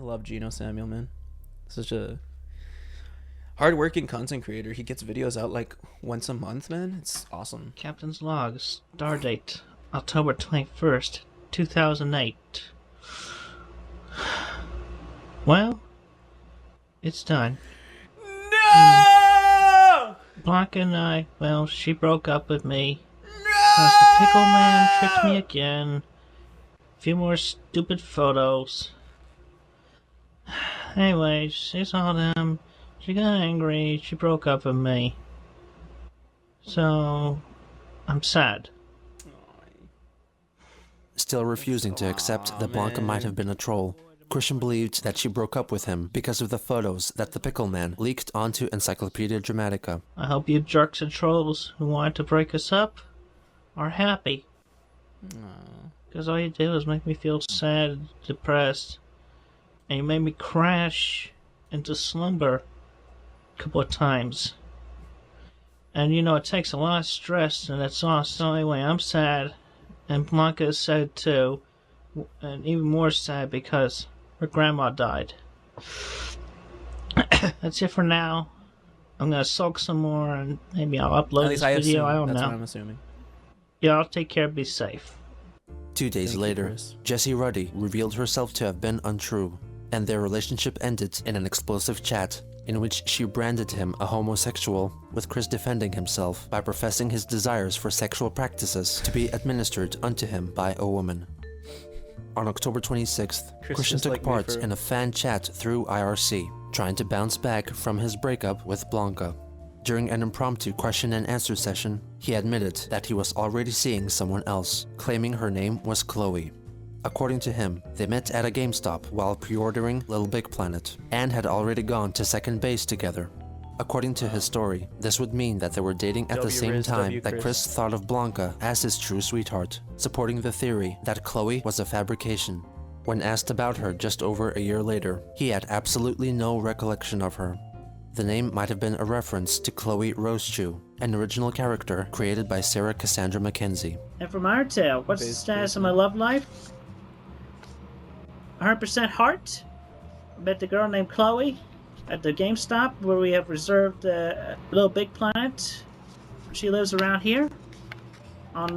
love Geno Samuel, man. Such a hard-working content creator. He gets videos out like once a month, man. It's awesome. Captain's log, stardate, October 21st, 2008. Well, it's done. No! Blanca and I, well, she broke up with me. Because the pickle man tricked me again. A few more stupid photos. Anyway, she saw them. She got angry. She broke up with me. So, I'm sad. Still refusing to accept that Blanca might have been a troll, Christian believed that she broke up with him because of the photos that the Pickle Man leaked onto Encyclopedia Dramatica. I hope you jerks and trolls who wanted to break us up are happy. Because all you do is make me feel sad, depressed, and you made me crash into slumber a couple of times. And you know, it takes a lot of stress, and it's awesome. So anyway, I'm sad, and Blanca is sad too, and even more sad because her grandma died. That's it for now. I'm gonna sulk some more, and maybe I'll upload this video. I don't know. That's what I'm assuming. Yeah, I'll take care. Be safe. 2 days later, Jessie Ruddy revealed herself to have been untrue, and their relationship ended in an explosive chat in which she branded him a homosexual, with Chris defending himself by professing his desires for sexual practices to be administered unto him by a woman. On October 26th, Christian took part in a fan chat through IRC, trying to bounce back from his breakup with Blanca. During an impromptu question and answer session, he admitted that he was already seeing someone else, claiming her name was Chloe. According to him, they met at a GameStop while pre-ordering Little Big Planet, and had already gone to second base together. According to his story, this would mean that they were dating at the same time that Chris thought of Blanca as his true sweetheart, supporting the theory that Chloe was a fabrication. When asked about her just over a year later, he had absolutely no recollection of her. The name might have been a reference to Chloe Rosechew, an original character created by Sarah Cassandra Mackenzie. And from our tale, what's the status of my love life? 100% heart. I met the girl named Chloe at the GameStop where we have reserved Little Big Planet. She lives around here on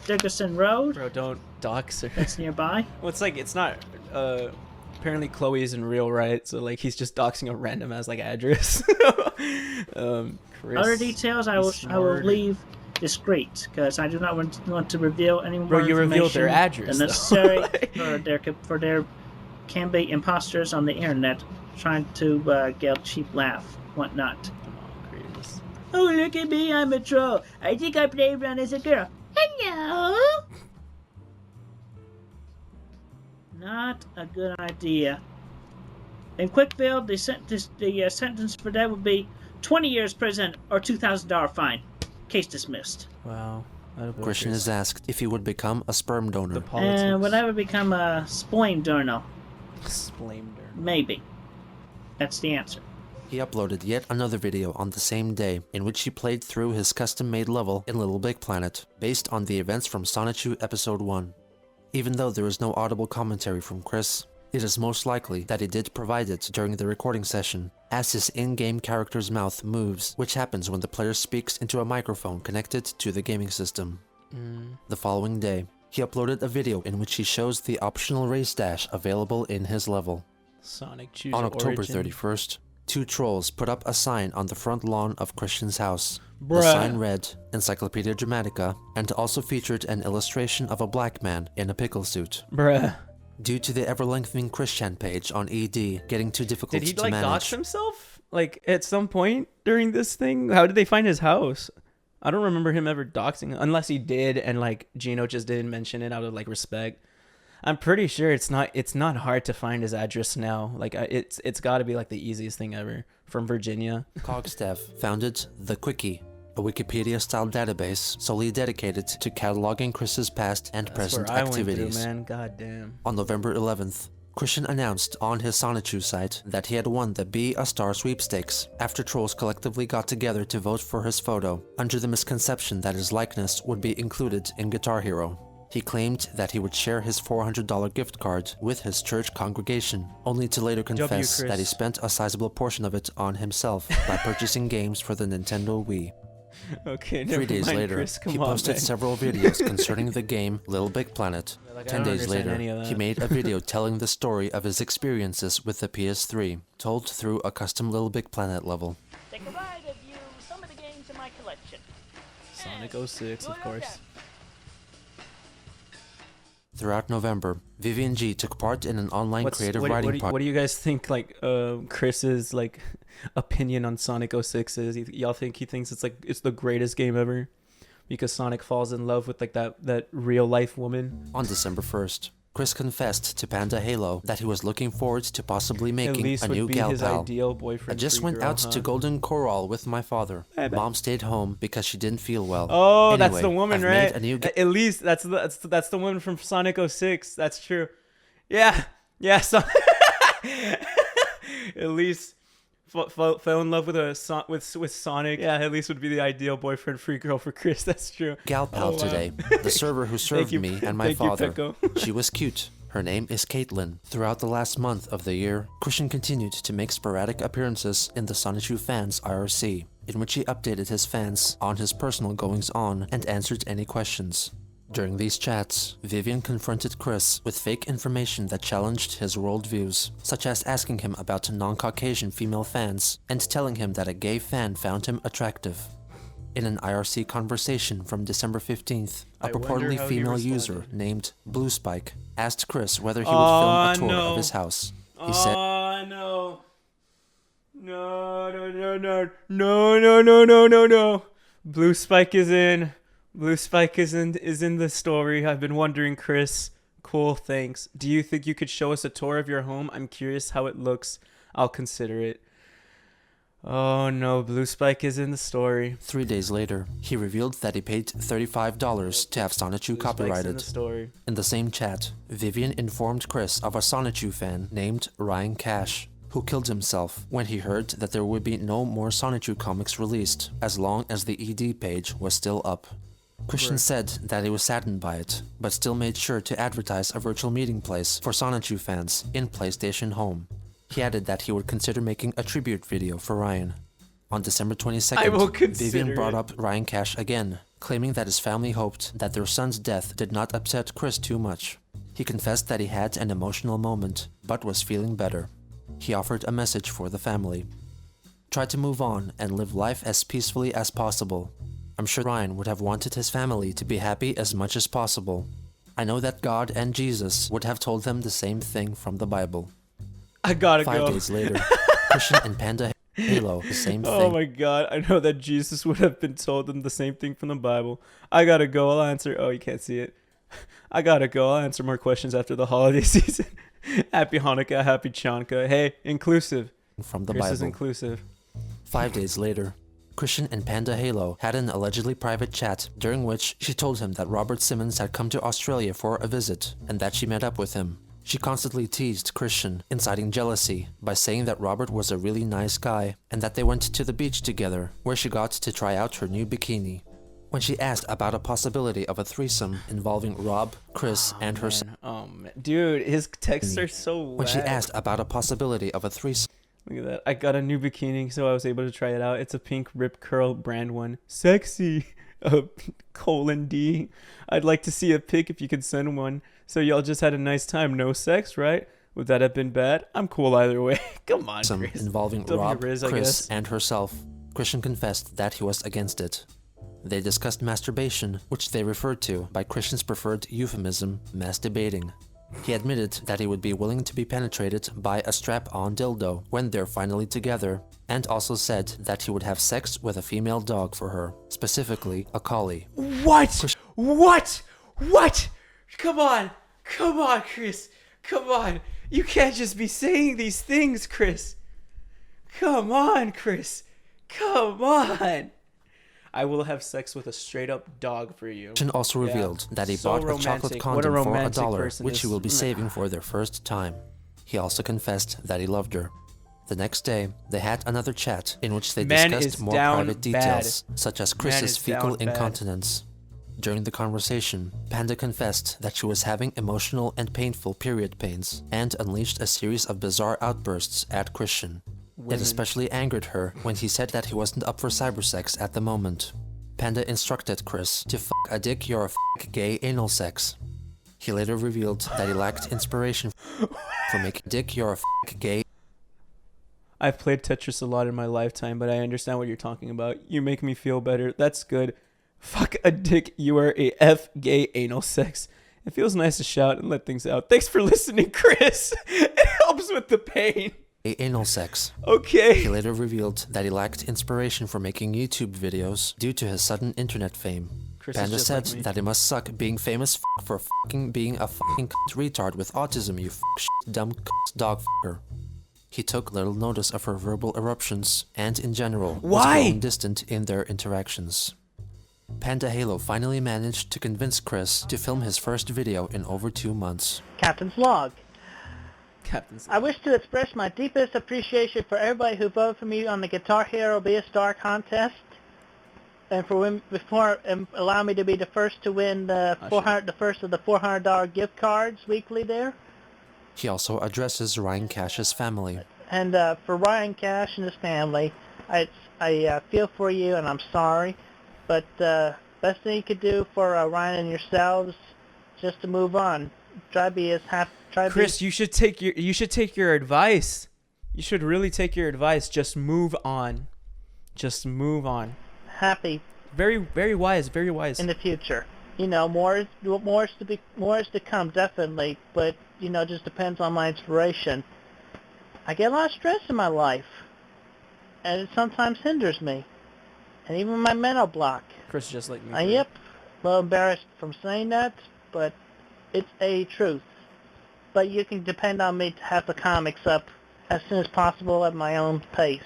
Dickerson Road. Bro, don't dox her. That's nearby. Well, it's like, it's not, apparently Chloe isn't real, right? So, like, he's just doxing a random ass, like, address. Chris, other details I will leave discreet, because I do not want to reveal any more information. Bro, you revealed their address, necessary for there can be imposters on the internet trying to get a cheap laugh, whatnot. Come on, Chris. Oh, look at me, I'm a troll. I think I play around as a girl. Hello? Not a good idea. In Quickville, the sentence for that would be 20 years prison or $2,000 fine. Case dismissed. Wow. Christian is asked if he would become a sperm donor. And would I ever become a splame donor? Splame donor. Maybe. That's the answer. He uploaded yet another video on the same day in which he played through his custom-made level in Little Big Planet, based on the events from 𝙳ዐΣεν⁰યુ Episode 1. Even though there is no audible commentary from Chris, it is most likely that he did provide it during the recording session, as his in-game character's mouth moves, which happens when the player speaks into a microphone connected to the gaming system. The following day, he uploaded a video in which he shows the optional race dash available in his level. Sonic choose on October origin. 31st, two trolls put up a sign on the front lawn of Christian's house. Bruh. The sign read, Encyclopedia Dramatica, and also featured an illustration of a black man in a pickle suit. Bruh. Due to the ever-lengthening Christian page on ED getting too difficult to manage. Did he, like, dox himself? Like, at some point during this thing? How did they find his house? I don't remember him ever doxing, unless he did, and, like, Geno just didn't mention it out of, like, respect. I'm pretty sure it's not hard to find his address now. Like, it's got to be, like, the easiest thing ever. From Virginia. Cogstaff founded The Quickie, a Wikipedia-style database solely dedicated to cataloging Chris's past and present activities. Went through, man. God damn. On November 11th, Christian announced on his 𝙳ዐΣεν⁰યુ site that he had won the Be a Star sweepstakes after trolls collectively got together to vote for his photo, under the misconception that his likeness would be included in Guitar Hero. He claimed that he would share his $400 gift card with his church congregation, only to later confess that he spent a sizable portion of it on himself by purchasing games for the Nintendo Wii. Okay, 3 days later, he posted several videos concerning the game Little Big Planet. 10 days later, he made a video telling the story of his experiences with the PS3, told through a custom Little Big Planet level. Take a ride and view some of the games in my collection. Sonic 06, of course. Throughout November, Vivian G took part in an online creative writing project. What do you guys think, like, Chris's, like, opinion on Sonic 06 is? Y'all think he thinks it's the greatest game ever? Because Sonic falls in love with, like, that real-life woman? On December 1st, Chris confessed to Panda Halo that he was looking forward to possibly making a new gal pal. I just went out to Golden Corral with my father. Mom stayed home because she didn't feel well. Oh, anyway, that's the woman, I've right? At least that's the woman from Sonic 06. That's true. Yeah. So at least fell in love with Sonic. Yeah, at least would be the ideal boyfriend free girl for Chris. That's true. Gal pal today. The server who served me and my father. She was cute. Her name is Caitlin. Throughout the last month of the year, Christian continued to make sporadic appearances in the Sonichu Fans IRC, in which he updated his fans on his personal goings-on and answered any questions. During these chats, Vivian confronted Chris with fake information that challenged his worldviews, such as asking him about non-Caucasian female fans and telling him that a gay fan found him attractive. In an IRC conversation from December 15th, a purportedly female user named Blue Spike asked Chris whether he would film a tour of his house. He said, No. Blue Spike is in. Blue Spike is in the story. I've been wondering, Chris. Cool, thanks. Do you think you could show us a tour of your home? I'm curious how it looks. I'll consider it. Oh no, Blue Spike is in the story. 3 days later, he revealed that he paid $35 to have Sonichu copyrighted. In the same chat, Vivian informed Chris of a Sonichu fan named Ryan Cash, who killed himself when he heard that there would be no more Sonichu comics released as long as the ED page was still up. Christian said that he was saddened by it, but still made sure to advertise a virtual meeting place for Sonichu fans in PlayStation Home. He added that he would consider making a tribute video for Ryan. On December 22nd, Vivian brought up Ryan Cash again, claiming that his family hoped that their son's death did not upset Chris too much. He confessed that he had an emotional moment, but was feeling better. He offered a message for the family. Try to move on and live life as peacefully as possible. I'm sure Ryan would have wanted his family to be happy as much as possible. I know that God and Jesus would have told them the same thing from the Bible. I gotta go. 5 days later, Christian and Panda Halo, the same thing. Oh my god, I know that Jesus would have been told them the same thing from the Bible. I gotta go, I'll answer. Oh, you can't see it. I gotta go, I'll answer more questions after the holiday season. Happy Hanukkah, happy Chanukah. Hey, inclusive. From the Chris Bible. is inclusive. 5 days later, Christian and Panda Halo had an allegedly private chat during which she told him that Robert Simmons had come to Australia for a visit and that she met up with him. She constantly teased Christian, inciting jealousy by saying that Robert was a really nice guy and that they went to the beach together, where she got to try out her new bikini. When she asked about a possibility of a threesome involving Rob, Chris, and her son. Oh man, dude, his texts are so whack. When she asked about a possibility of a threesome. Look at that. I got a new bikini, so I was able to try it out. It's a pink Rip Curl brand one. Sexy. :D. I'd like to see a pic if you could send one. So y'all just had a nice time. No sex, right? Would that have been bad? I'm cool either way. Come on, Chris. Involving Rob, Chris, and herself. Christian confessed that he was against it. They discussed masturbation, which they referred to by Christian's preferred euphemism, masturbating. He admitted that he would be willing to be penetrated by a strap-on dildo when they're finally together, and also said that he would have sex with a female dog for her, specifically a collie. What? Come on, Chris. Come on. You can't just be saying these things, Chris. Come on, Chris. Come on. I will have sex with a straight-up dog for you. Christian also revealed that he bought a chocolate condom for $1, which he will be saving for their first time. He also confessed that he loved her. The next day, they had another chat in which they discussed more private details, such as Chris's fecal incontinence. During the conversation, Panda confessed that she was having emotional and painful period pains and unleashed a series of bizarre outbursts at Christian. It especially angered her when he said that he wasn't up for cybersex at the moment. Panda instructed Chris to f a dick you're a f gay anal sex. He later revealed that he lacked inspiration for making dick you're a f gay. I've played Tetris a lot in my lifetime, but I understand what you're talking about. You make me feel better. That's good. Fuck a dick, you are a F gay anal sex. It feels nice to shout and let things out. Thanks for listening, Chris. It helps with the pain. Anal sex. Okay. He later revealed that he lacked inspiration for making YouTube videos due to his sudden internet fame. Chris Panda said like that it must suck being famous for fucking being a fucking retard with autism, you dumb dog fucker. He took little notice of her verbal eruptions and, in general, was grown distant in their interactions. Panda Halo finally managed to convince Chris to film his first video in over 2 months. Captain's log. Captain's I wish to express my deepest appreciation for everybody who voted for me on the Guitar Hero Be a Star contest, and for allowing me to be the first to win the first of the $400 gift cards weekly there. He also addresses Ryan Cash's family. And for Ryan Cash and his family, I feel for you, and I'm sorry, but best thing you could do for Ryan and yourselves, just to move on. Try to be as happy. Chris, you should take your advice. You should really take your advice. Just move on. Just move on. Happy. Very, very wise. Very wise. In the future, you know, more is to come, definitely. But you know, it just depends on my inspiration. I get a lot of stress in my life, and it sometimes hinders me, and even my mental block. Chris, just like me. Yep. A little embarrassed from saying that, but it's a truth. But you can depend on me to have the comics up as soon as possible at my own pace.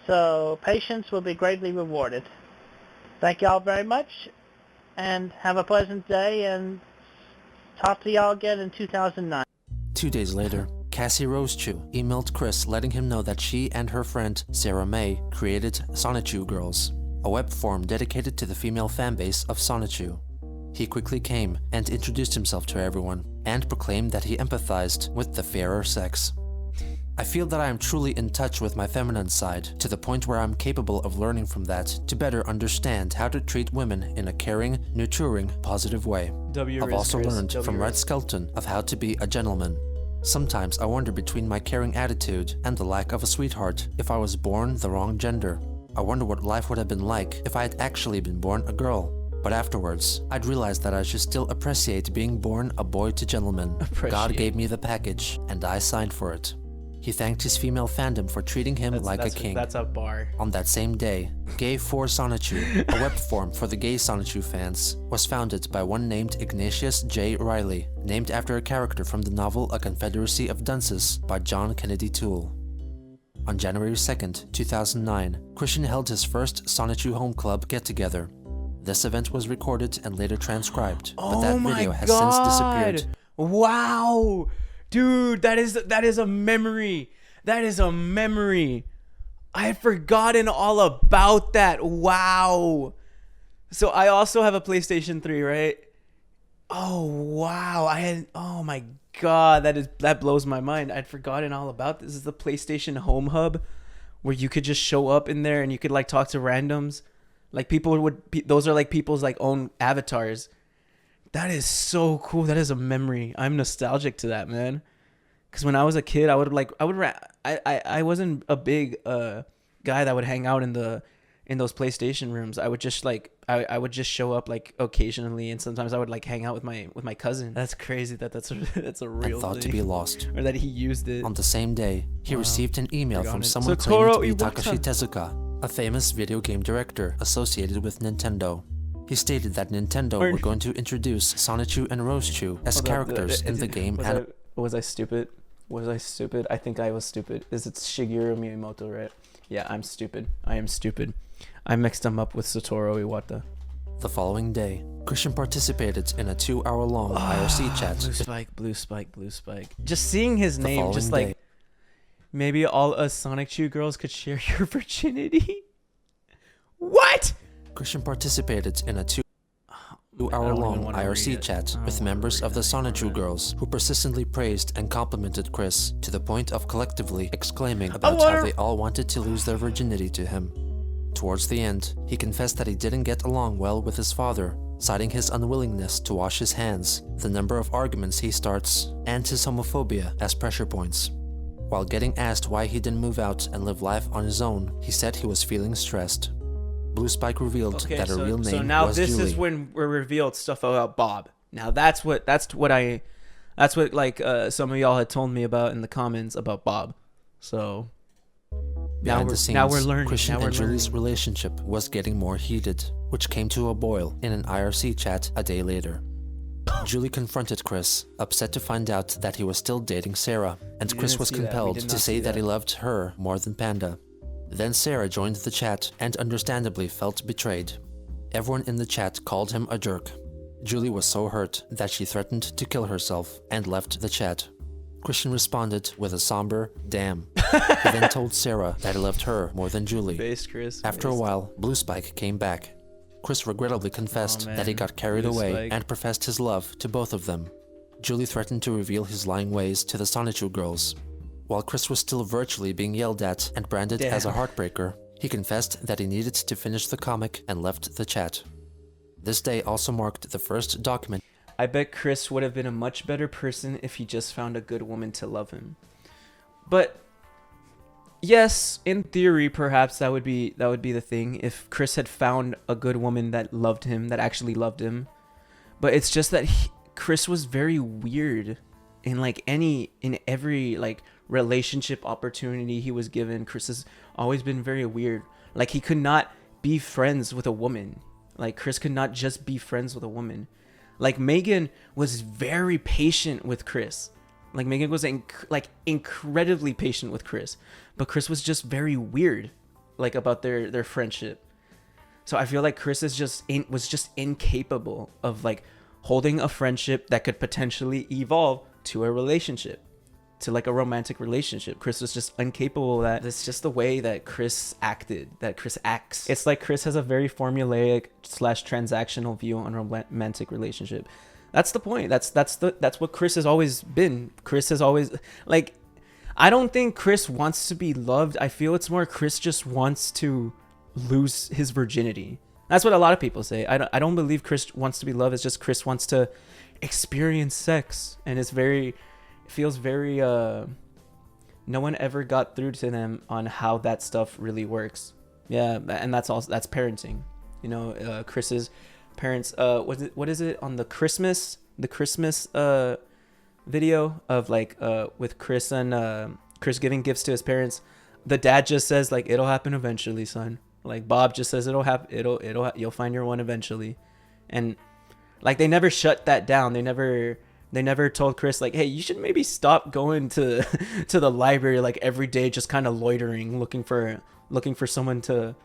So patience will be greatly rewarded. Thank y'all very much, and have a pleasant day, and talk to y'all again in 2009. 2 days later, Cassie Rosechew emailed Chris letting him know that she and her friend Sarah May created Sonichu Girls, a web forum dedicated to the female fanbase of Sonichu. He quickly came and introduced himself to everyone, and proclaimed that he empathized with the fairer sex. I feel that I am truly in touch with my feminine side, to the point where I'm capable of learning from that to better understand how to treat women in a caring, nurturing, positive way. I've also learned from Red Skelton of how to be a gentleman. Sometimes I wonder between my caring attitude and the lack of a sweetheart if I was born the wrong gender. I wonder what life would have been like if I had actually been born a girl. But afterwards, I'd realized that I should still appreciate being born a boy to gentleman. God gave me the package, and I signed for it. He thanked his female fandom for treating him like a king. That's a bar. On that same day, Gay for Sonichu, a web forum for the gay Sonichu fans, was founded by one named Ignatius J. Riley, named after a character from the novel A Confederacy of Dunces by John Kennedy Toole. On January 2nd, 2009, Christian held his first Sonichu Home Club get-together. This event was recorded and later transcribed, but that video has since disappeared. Wow! Dude, that is a memory. That is a memory. I had forgotten all about that. Wow. So I also have a PlayStation 3, right? Oh, wow. Oh my God, that blows my mind. I'd forgotten all about this. This is the PlayStation Home Hub, where you could just show up in there and you could like talk to randoms. Like those are like people's like own avatars. That is so cool. That is a memory. I'm nostalgic to that, man. Because when I was a kid, I wasn't a big guy that would hang out in those PlayStation rooms. I would just like I would just show up like occasionally, and sometimes I would like hang out with my cousin. That's crazy that's a real and thought thing. To be lost. Or that he used it. On the same day, he received an email from someone Satoru claiming to be Iwata. Takashi Tezuka, a famous video game director associated with Nintendo. He stated that Nintendo were going to introduce Sonichu and Rosechu as characters in the game. Was I stupid? I think I was stupid. It's Shigeru Miyamoto, right? Yeah, I'm stupid. I am stupid. I mixed him up with Satoru Iwata. The following day, Christian participated in a 2-hour-long IRC chat. Blue spike. Just seeing his name, just like, maybe all us Sonichu girls could share your virginity? What? Christian participated in a 2-hour-long wanna read IRC it. chat I don't with wanna members read of the it anymore. Sonichu girls who persistently praised and complimented Chris to the point of collectively exclaiming about wanna- how they all wanted to lose their virginity to him. Towards the end, he confessed that he didn't get along well with his father, citing his unwillingness to wash his hands, the number of arguments he starts, and his homophobia as pressure points. While getting asked why he didn't move out and live life on his own, he said he was feeling stressed. Blue Spike revealed that her real name so now was this Julie. is when we're revealed stuff about Bob. Now that's what like some of y'all had told me about in the comments about Bob. So Behind the scenes, now we're learning. Christian now we're and Julie's learning. relationship was getting more heated, which came to a boil in an IRC chat a day later. Julie confronted Chris, upset to find out that he was still dating Sarah, and We Chris didn't was see that. We compelled did to not say see that he that. loved her more than Panda. Then Sarah joined the chat and understandably felt betrayed. Everyone in the chat called him a jerk. Julie was so hurt that she threatened to kill herself and left the chat. Christian responded with a somber "damn." He then told Sarah that he loved her more than Julie. Based, Chris. After a based. while, Blue Spike came back. Chris regrettably confessed that he man. got carried Blue away Spike. and professed his love to both of them. Julie threatened to reveal his lying ways to the Sonichu girls. While Chris was still virtually being yelled at and branded as a Damn. heartbreaker, he confessed that he needed to finish the comic and left the chat. This day also marked the first document. I bet Chris would have been a much better person if he just found a good woman to love him. But yes, in theory, perhaps that would be the thing if Chris had found a good woman that loved him, that actually loved him. But it's just that Chris was very weird in every like relationship opportunity he was given. Chris has always been very weird. Like he could not be friends with a woman. Like Chris could not just be friends with a woman. Like Megan was very patient with Chris. Like Megan was incredibly patient with Chris, but Chris was just very weird, like about their friendship. So I feel like Chris was just incapable of like holding a friendship that could potentially evolve to a relationship, to like a romantic relationship. Chris was just incapable of that. It's just the way that Chris acted, that Chris acts. It's like Chris has a very formulaic / transactional view on romantic relationship. That's the point. That's what Chris has always been. Chris has always like, I don't think Chris wants to be loved. I feel it's more Chris just wants to lose his virginity. That's what a lot of people say. I don't believe Chris wants to be loved. It's just Chris wants to experience sex, and it feels very no one ever got through to them on how that stuff really works. Yeah, and that's parenting. You know, Chris's parents, what is it on the Christmas video of like with Chris and Chris giving gifts to his parents. The dad just says like, it'll happen eventually, son. Like Bob just says it'll happen, you'll find your one eventually. And like they never shut that down. They never told Chris like, hey, you should maybe stop going to the library like every day, just kind of loitering, looking for someone to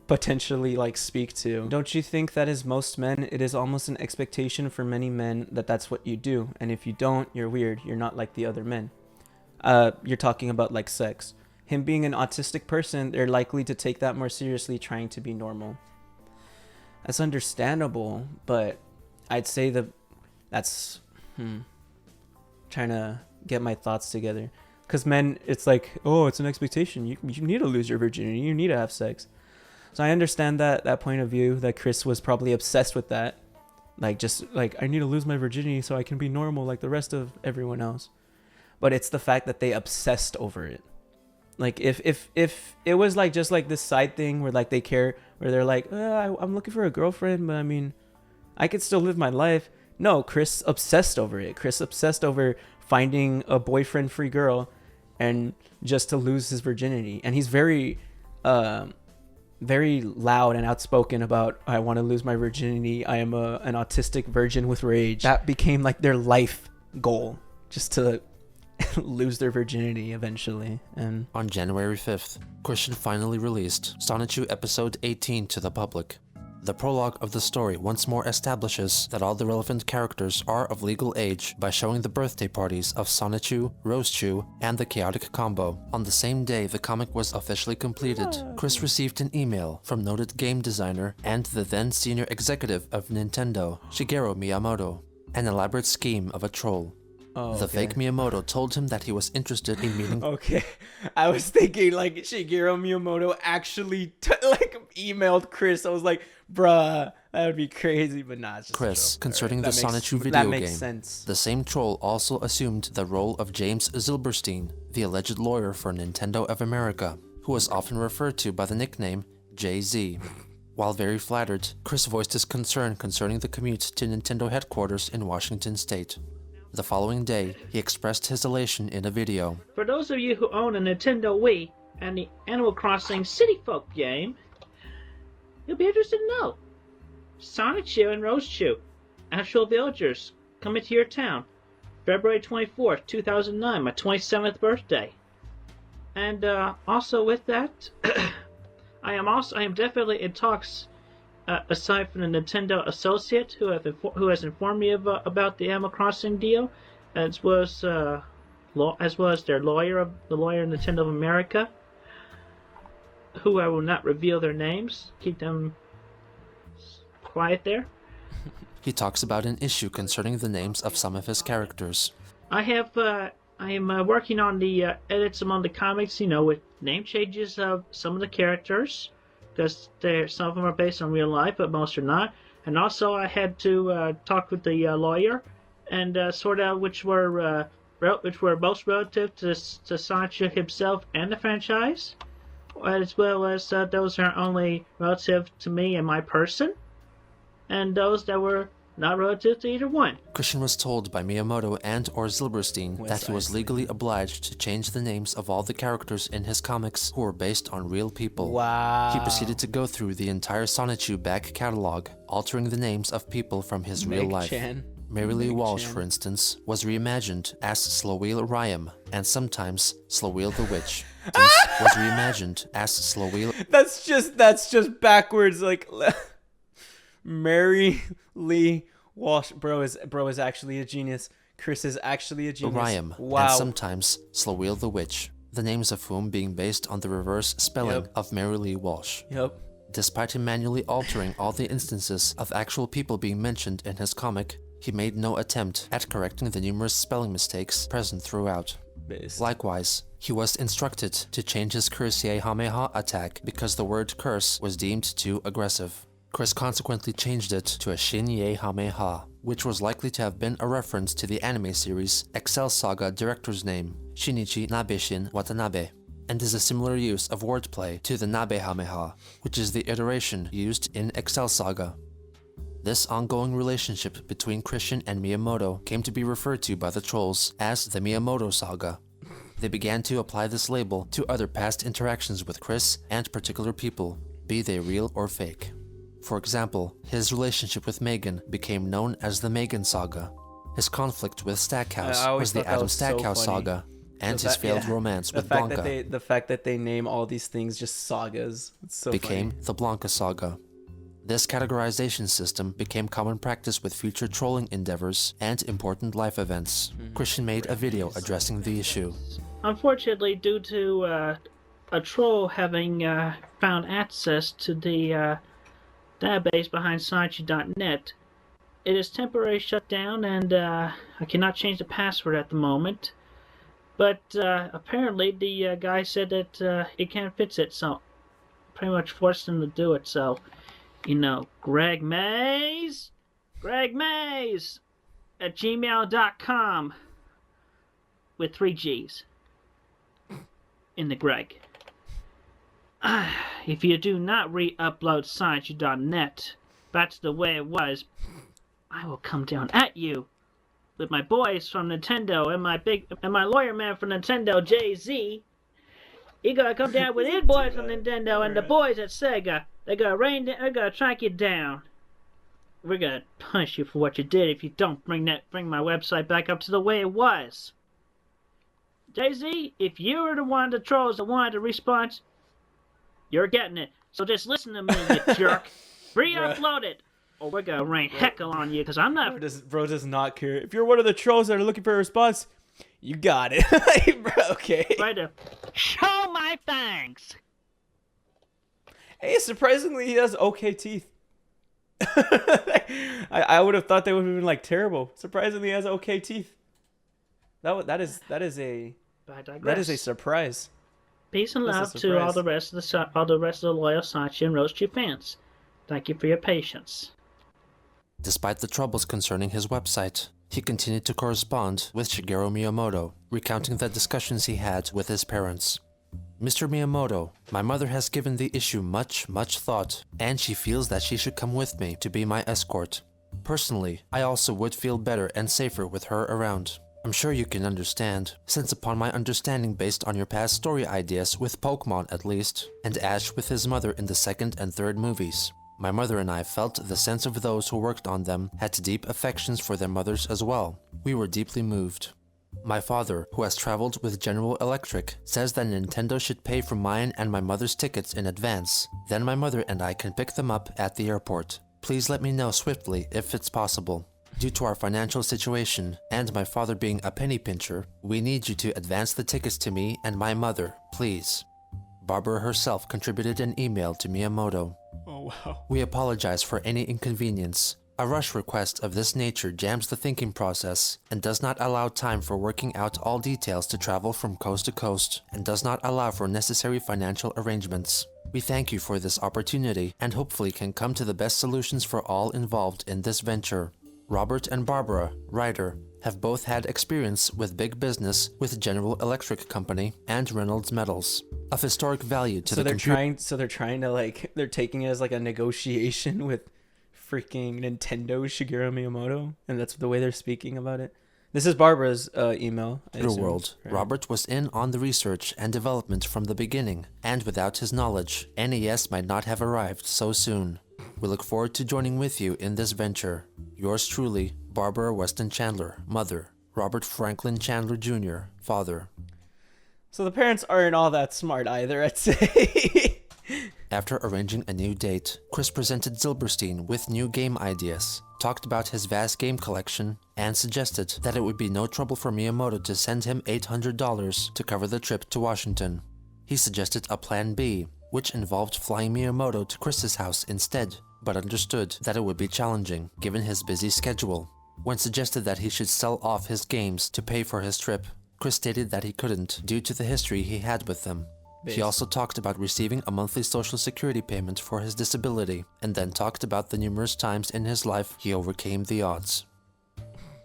potentially like speak to. Don't you think that as most men, it is almost an expectation for many men that that's what you do, and if you don't, you're weird, you're not like the other men? You're talking about like sex. Him being an autistic person, they're likely to take that more seriously, trying to be normal. That's understandable, but I'd say that's trying to get my thoughts together. Because men, it's like, oh, it's an expectation. You need to lose your virginity. You need to have sex. So I understand that point of view, that Chris was probably obsessed with that. Like, just like, I need to lose my virginity so I can be normal like the rest of everyone else. But it's the fact that they obsessed over it. Like, if it was like just like this side thing where like they care, where they're like, I'm looking for a girlfriend, but I mean, I could still live my life. No, Chris obsessed over it. Chris obsessed over finding a boyfriend-free girl and just to lose his virginity. And he's very loud and outspoken about, I want to lose my virginity. I am an autistic virgin with rage. That became like their life goal, just to lose their virginity eventually. And On January 5th, Christian finally released Sonichu episode 18 to the public. The prologue of the story once more establishes that all the relevant characters are of legal age by showing the birthday parties of 𝙳ዐսନ୍ନⅰ Rose-Chu, and the chaotic combo. On the same day the comic was officially completed, Chris received an email from noted game designer and the then senior executive of Nintendo, Shigeru Miyamoto. An elaborate scheme of a troll. The fake Miyamoto told him that he was interested in meeting. Okay, I was thinking like Shigeru Miyamoto actually emailed Chris. I was like, bruh, that would be crazy, but not just Chris concerning the That makes- 𝙳ዐսନ୍ନⅰ video that makes game. sense. The same troll also assumed the role of James Zilberstein, the alleged lawyer for Nintendo of America, who was often referred to by the nickname Jay-Z. While very flattered, Chris voiced his concern concerning the commute to Nintendo headquarters in Washington State. The following day, he expressed his elation in a video. For those of you who own a Nintendo Wii and the Animal Crossing City Folk game, you'll be interested to know. 𝙳ዐսन्नⅰ and Rose-Chu, actual villagers, coming to your town. February 24th, 2009, my 27th birthday. And also with that, I am definitely in talks. Aside from the Nintendo associate who has informed me about the Animal Crossing deal, as well as their lawyer, the lawyer of Nintendo of America, who I will not reveal their names. Keep them quiet there. He talks about an issue concerning the names of some of his characters. I am working on the edits among the comics, with name changes of some of the characters, because some of them are based on real life, but most are not. And also, I had to talk with the lawyer and sort out which were most relative to 𝙳ዐսन्नⅰ himself and the franchise, as well as those that are only relative to me and my person, and those that were not relative to either one. Christian was told by Miyamoto and or Zilberstein that he was legally obliged to change the names of all the characters in his comics who were based on real people. Wow. He proceeded to go through the entire 𝙳ዐსন্নⅰ back catalog, altering the names of people from his real life. 𝙳ዐলী Walsh, for instance, was reimagined as 𝙳ዐıl Rhyme, and sometimes 𝙳Ɂ the Witch. Was reimagined as 𝙳噚. That's just backwards. Like Mary Lee Walsh, bro is actually a genius. Chris is actually a genius. Rhyme, wow. And sometimes 𝙳Ɂ the Witch, the names of whom being based on the reverse spelling of Mary Lee Walsh. Yep. Despite him manually altering all the instances of actual people being mentioned in his comic, he made no attempt at correcting the numerous spelling mistakes present throughout. Likewise, he was instructed to change his 𝙳Ɂ attack because the word curse was deemed too aggressive. Chris consequently changed it to a 𝙳ʲ, which was likely to have been a reference to the anime series Excel Saga director's name, Shinichi Nabeshin Watanabe, and is a similar use of wordplay to the 𝑛abehameha, which is the iteration used in Excel Saga. This ongoing relationship between Christian and Miyamoto came to be referred to by the trolls as the Miyamoto Saga. They began to apply this label to other past interactions with Chris and particular people, be they real or fake. For example, his relationship with Megan became known as the Megan Saga. His conflict with Stackhouse was the Adam Stackhouse Saga, and his failed romance with Blanca the fact that they name all these things just sagas. It's so became funny. the Blanca Saga. This categorization system became common practice with future trolling endeavors and important life events. Christian made a video addressing the issue. Unfortunately, due to a troll having found access to the database behind 𝙳ዐsन्नⅰ.net, it is temporarily shut down, and I cannot change the password at the moment. But apparently the guy said that it can't fix it, so pretty much forced him to do it. So, Greg Mays at gmail.com with 3 G's in the Greg. If you do not re-upload 𝙳ዐsन्नⅰ.net back to the way it was, I will come down at you with my boys from Nintendo and my lawyer man from Nintendo, Jay-Z. He gonna come down with his boys from Nintendo and the boys at Sega. They're gonna track you down. We're gonna punish you for what you did if you don't bring my website back up to the way it was. Jay-Z, if you were the one of the trolls that wanted a response, you're getting it. So just listen to me, you jerk. Re-upload it, or we're gonna rain heckle on you, because I'm not... Bro does not care. If you're one of the trolls that are looking for a response, you got it. Like, bro, okay. Right to show my thanks. Hey, surprisingly, he has okay teeth. I would have thought they would have been like terrible. Surprisingly, he has okay teeth. That is a surprise. Peace and love to all the rest of the loyal Sachi and Roastu fans. Thank you for your patience. Despite the troubles concerning his website, he continued to correspond with Shigeru Miyamoto, recounting the discussions he had with his parents. Mr. Miyamoto, my mother has given the issue much thought, and she feels that she should come with me to be my escort. Personally, I also would feel better and safer with her around. I'm sure you can understand, since upon my understanding based on your past story ideas with Pokemon at least, and Ash with his mother in the second and third movies, my mother and I felt the sense of those who worked on them had deep affections for their mothers as well. We were deeply moved. My father, who has traveled with General Electric, says that Nintendo should pay for mine and my mother's tickets in advance. Then my mother and I can pick them up at the airport. Please let me know swiftly if it's possible. Due to our financial situation, and my father being a penny pincher, we need you to advance the tickets to me and my mother, please. Barbara herself contributed an email to Miyamoto. Oh wow. We apologize for any inconvenience. A rush request of this nature jams the thinking process and does not allow time for working out all details to travel from coast to coast and does not allow for necessary financial arrangements. We thank you for this opportunity and hopefully can come to the best solutions for all involved in this venture. Robert and Barbara, writer, have both had experience with big business with General Electric Company and Reynolds Metals, of historic value to the computer. So they're trying to like, they're taking it as like a negotiation with freaking Nintendo Shigeru Miyamoto, and that's the way they're speaking about it. This is Barbara's email. World. Right. Robert was in on the research and development from the beginning, and without his knowledge, NES might not have arrived so soon. We look forward to joining with you in this venture. Yours truly, Barbara Weston Chandler, mother. Robert Franklin Chandler Jr., father. So the parents aren't all that smart either, I'd say. After arranging a new date, Chris presented Zilberstein with new game ideas, talked about his vast game collection, and suggested that it would be no trouble for Miyamoto to send him $800 to cover the trip to Washington. He suggested a plan B, which involved flying Miyamoto to Chris's house instead, but understood that it would be challenging, given his busy schedule. When suggested that he should sell off his games to pay for his trip, Chris stated that he couldn't due to the history he had with them. He also talked about receiving a monthly social security payment for his disability, and then talked about the numerous times in his life he overcame the odds.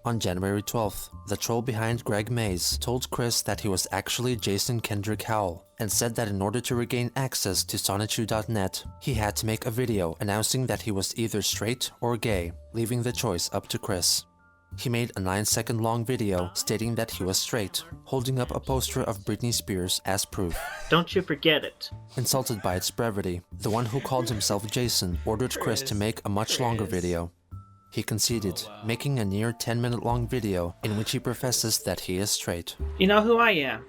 On January 12th, the troll behind Greg Mays told Chris that he was actually Jason Kendrick Howell, and said that in order to regain access to Sonichu.net, he had to make a video announcing that he was either straight or gay, leaving the choice up to Chris. He made a 9-second long video stating that he was straight, holding up a poster of Britney Spears as proof. Don't you forget it. Insulted by its brevity, the one who called himself Jason ordered Chris to make a much longer video. He conceded, making a near 10-minute long video in which he professes that he is straight. You know who I am.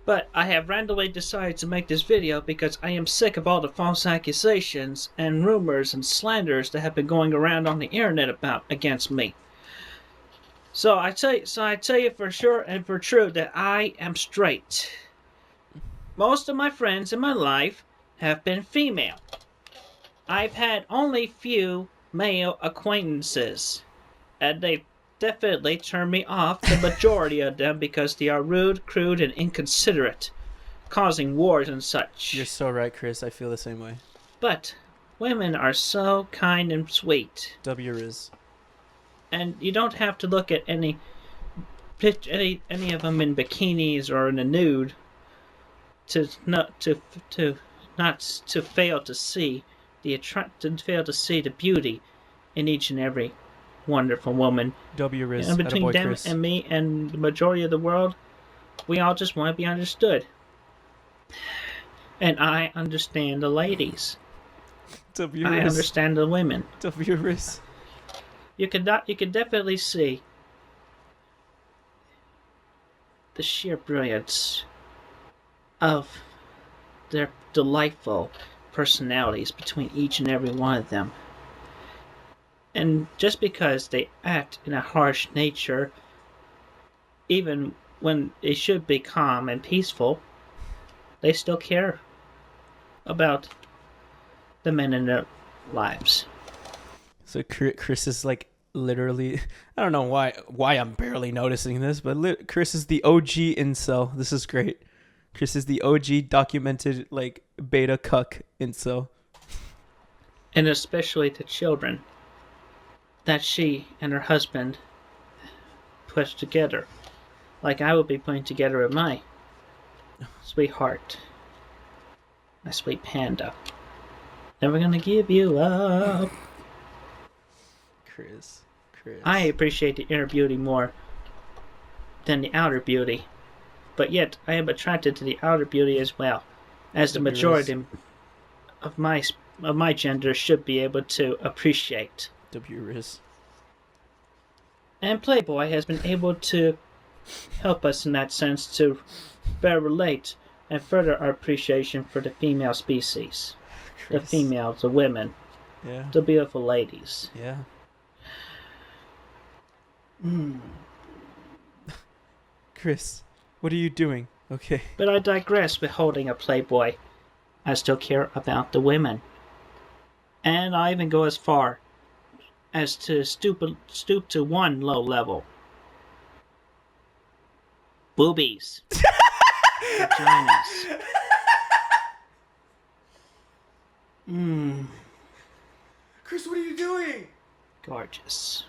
But I have randomly decided to make this video because I am sick of all the false accusations and rumors and slanders that have been going around on the internet against me. So I tell you for sure and for true that I am straight. Most of my friends in my life have been female. I've had only few male acquaintances, and they definitely turn me off, the majority of them, because they are rude, crude, and inconsiderate, causing wars and such. You're so right, Chris. I feel the same way. But women are so kind and sweet. W is. And you don't have to look at any of them in bikinis or in a nude to fail to see the beauty in each and every wonderful woman. W is. And between them Chris. and me and the majority of the world, we all just want to be understood. And I understand the ladies. W I understand the women. W is. You can definitely see the sheer brilliance of their delightful personalities between each and every one of them. And just because they act in a harsh nature, even when it should be calm and peaceful, they still care about the men in their lives. So Chris is like literally, I don't know why I'm barely noticing this, but Chris is the OG incel. This is great. Chris is the OG documented like beta cuck incel. And especially the children that she and her husband put together. Like I would be putting together with my sweetheart. My sweet panda. Never gonna give you up. Chris. I appreciate the inner beauty more than the outer beauty. But yet, I am attracted to the outer beauty as well. As the majority of my gender should be able to appreciate. W-Riz. And Playboy has been able to help us in that sense to better relate and further our appreciation for the female species. Chris. The females, the women, the beautiful ladies. Yeah. Chris, what are you doing? Okay. But I digress with holding a Playboy. I still care about the women. And I even go as far as to stoop to one low level. Boobies. Vaginas. Chris, what are you doing? Gorgeous.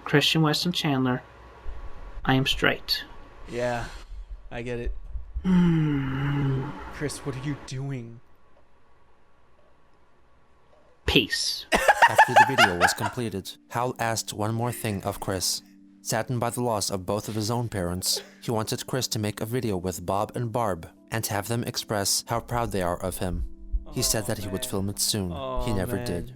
Christian Weston Chandler. I am straight. Yeah, I get it. Chris, what are you doing? Peace. After the video was completed, Hal asked one more thing of Chris. Saddened by the loss of both of his own parents, he wanted Chris to make a video with Bob and Barb and have them express how proud they are of him. He said that he would film it soon. He never did.